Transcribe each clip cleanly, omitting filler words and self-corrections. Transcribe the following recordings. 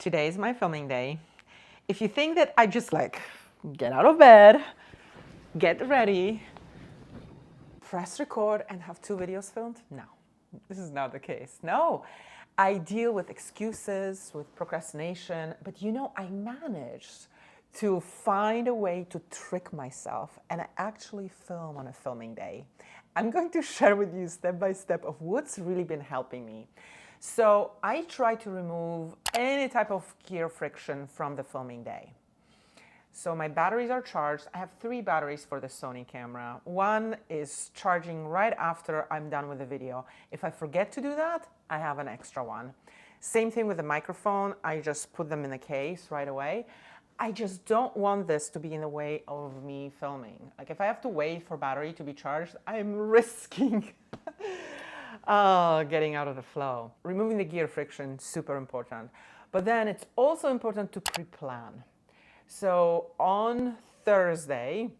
Today is my filming day. If you think that I just get out of bed, get ready, press record and have 2 videos filmed, no, this is not the case. No, I deal with excuses, with procrastination, but I managed to find a way to trick myself, and I actually film on a filming day. I'm going to share with you step by step of what's really been helping me. So I try to remove any type of gear friction from the filming day. So my batteries are charged. I have 3 batteries for the Sony camera. One is charging right after I'm done with the video. If I forget to do that, I have an extra one. Same thing with the microphone. I just put them in the case right away. I just don't want this to be in the way of me filming. Like if I have to wait for battery to be charged, I'm risking getting out of the flow. Removing the gear friction, super important. But then it's also important to pre-plan. So on Thursday,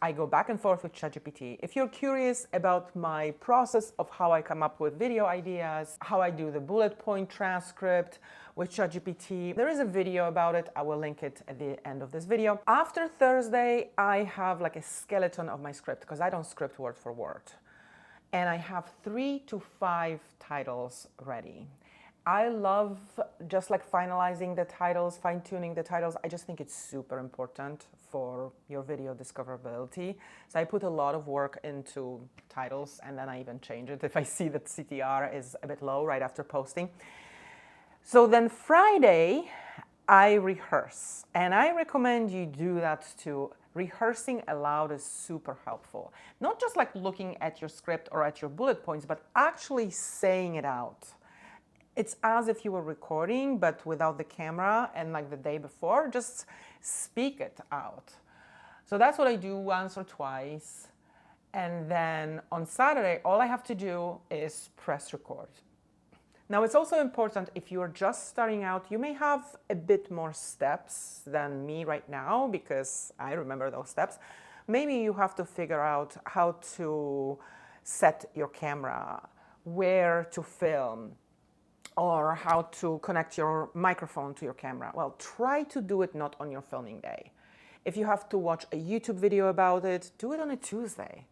I go back and forth with ChatGPT. If you're curious about my process of how I come up with video ideas, how I do the bullet point transcript with ChatGPT, there is a video about it. I will link it at the end of this video. After Thursday, I have like a skeleton of my script because I don't script word for word. And I have 3 to 5 titles ready. I love just finalizing the titles, fine-tuning the titles. I just think it's super important for your video discoverability. So I put a lot of work into titles, and then I even change it if I see that CTR is a bit low right after posting. So then Friday, I rehearse, and I recommend you do that too. Rehearsing aloud is super helpful. Not just looking at your script or at your bullet points, but actually saying it out. It's as if you were recording, but without the camera, and the day before, just speak it out. So that's what I do once or twice. And then on Saturday, all I have to do is press record. Now, it's also important if you're just starting out, you may have a bit more steps than me right now because I remember those steps. Maybe you have to figure out how to set your camera, where to film, or how to connect your microphone to your camera. Well, try to do it not on your filming day. If you have to watch a YouTube video about it, do it on a Tuesday.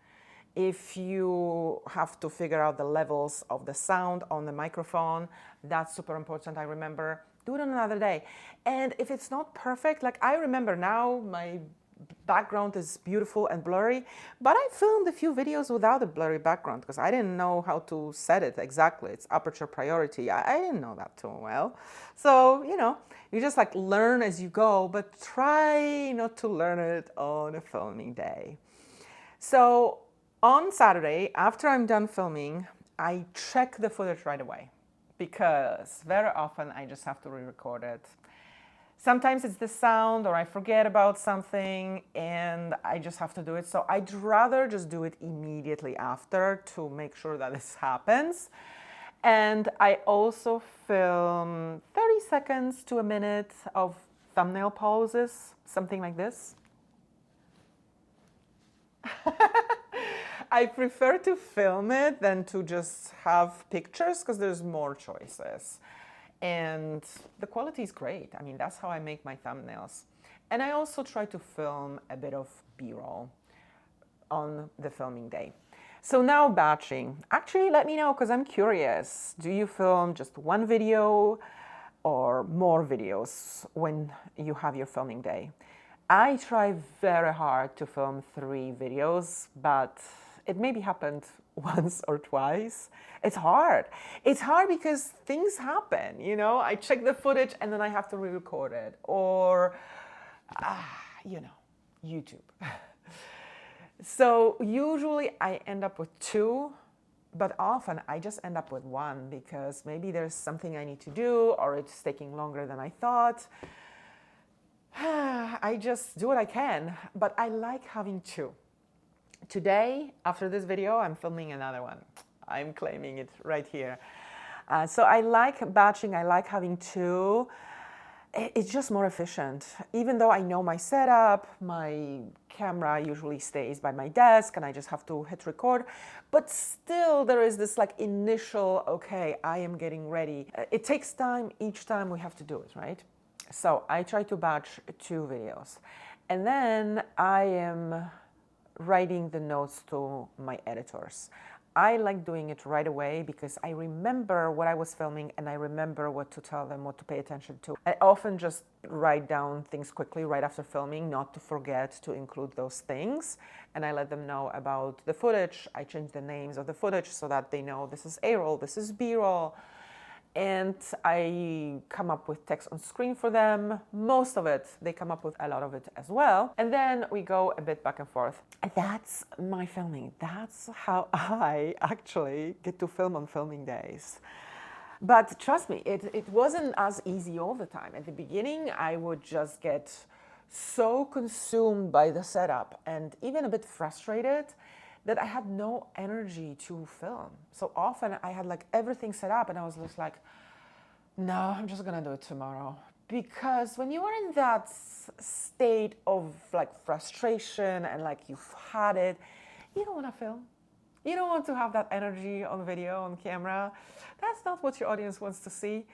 If you have to figure out the levels of the sound on the microphone, that's super important, I remember. Do it on another day. And if it's not perfect, I remember now my background is beautiful and blurry, but I filmed a few videos without a blurry background because I didn't know how to set it exactly. It's aperture priority. I didn't know that too well. So, you just learn as you go, but try not to learn it on a filming day. So on Saturday, after I'm done filming, I check the footage right away because very often I just have to re-record it. Sometimes it's the sound or I forget about something and I just have to do it. So I'd rather just do it immediately after to make sure that this happens. And I also film 30 seconds to a minute of thumbnail pauses, something like this. I prefer to film it than to just have pictures because there's more choices. And the quality is great. I mean, that's how I make my thumbnails. And I also try to film a bit of B-roll on the filming day. So now batching. Actually, let me know because I'm curious. Do you film just one video or more videos when you have your filming day? I try very hard to film 3 videos, but it maybe happened once or twice. It's hard. It's hard because things happen, I check the footage and then I have to re-record it. Or, YouTube. So usually I end up with 2, but often I just end up with 1 because maybe there's something I need to do or it's taking longer than I thought. I just do what I can, but I like having 2. Today, after this video, I'm filming another one. I'm claiming it right here. So I like batching, I like having 2. It's just more efficient. Even though I know my setup, my camera usually stays by my desk and I just have to hit record, but still there is this initial, okay, I am getting ready. It takes time each time we have to do it, right? So I try to batch 2 videos. And then I am writing the notes to my editors. I like doing it right away because I remember what I was filming and I remember what to tell them, what to pay attention to. I often just write down things quickly right after filming, not to forget to include those things. And I let them know about the footage. I change the names of the footage so that they know this is A-roll, this is B-roll. And I come up with text on screen for them. Most of it, they come up with a lot of it as well. And then we go a bit back and forth. And that's my filming. That's how I actually get to film on filming days. But trust me, it wasn't as easy all the time. At the beginning, I would just get so consumed by the setup and even a bit frustrated that I had no energy to film. So often I had like everything set up and I was just like, no, I'm just gonna do it tomorrow. Because when you are in that state of like frustration and like you've had it, you don't wanna film. You don't want to have that energy on video, on camera. That's not what your audience wants to see.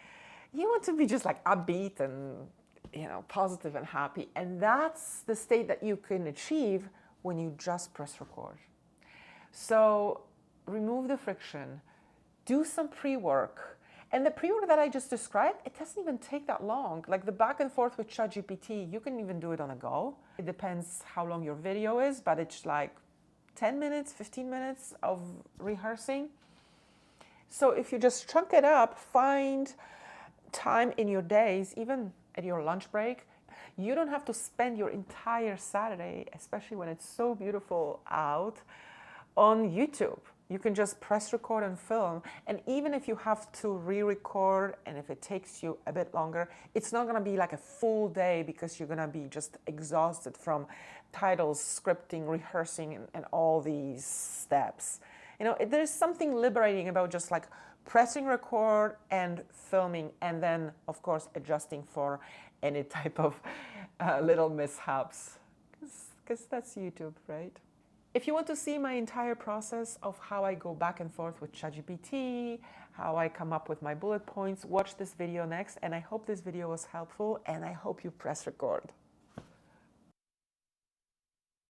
You want to be just like upbeat and, you know, positive and happy. And that's the state that you can achieve when you just press record. So remove the friction, do some pre-work. And the pre-work that I just described, it doesn't even take that long. Like the back and forth with ChatGPT, you can even do it on a go. It depends how long your video is, but it's like 10 minutes, 15 minutes of rehearsing. So if you just chunk it up, find time in your days, even at your lunch break. You don't have to spend your entire Saturday, especially when it's so beautiful out, on YouTube. You can just press record and film. And even if you have to re-record and if it takes you a bit longer, it's not gonna be like a full day because you're gonna be just exhausted from titles, scripting, rehearsing, and all these steps. You know, there's something liberating about just like pressing record and filming and then, of course, adjusting for any type of little mishaps. Because that's YouTube, right? If you want to see my entire process of how I go back and forth with ChatGPT, how I come up with my bullet points, watch this video next. And I hope this video was helpful and I hope you press record.